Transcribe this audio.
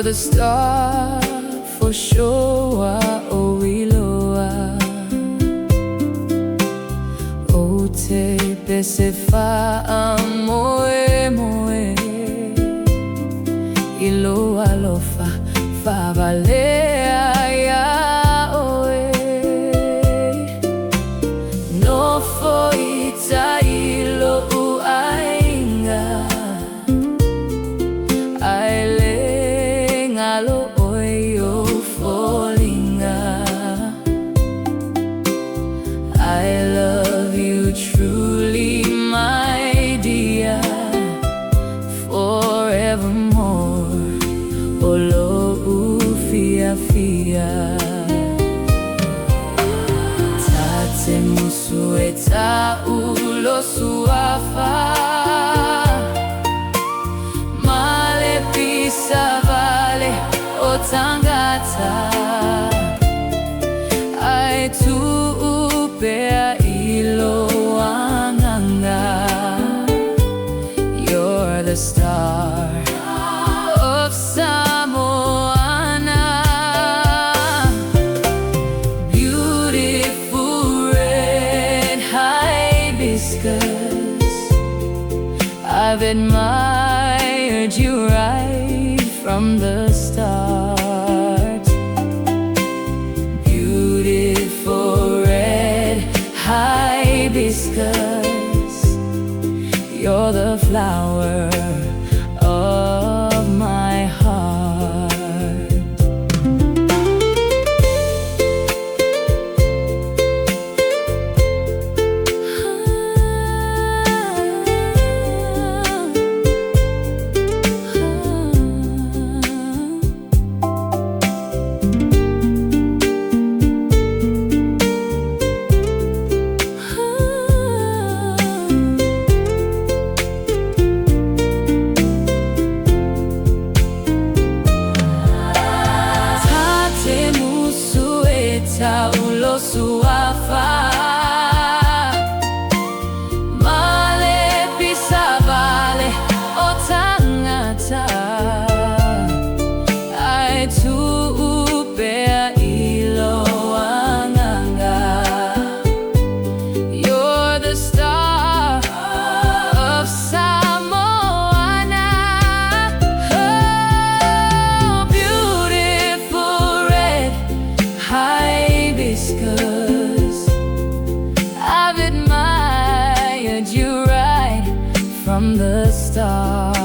the star for sure, o iloa. O te pese wha moe moe, iloa lofa whavalea ia oe. No fo i ta ilo u ainga, ai le ngalo oi o folinga. I love you truly, my dear, forevermore. Olo fia fia, tate musu e ta ulo suafa, male pisa vale o tangata. Ai tu upea ilo anganga, you're the star of Samoa. Beautiful red hibiscus, I've admired you right from the start. Beautiful red hibiscus, you're the flower of my heart. Ulo suafa, male pisa vale o tangata. Ai tu upea ilo anganga, you're the star of Samoana. Oh, beautiful red hibiscus, I've admired you right from the start.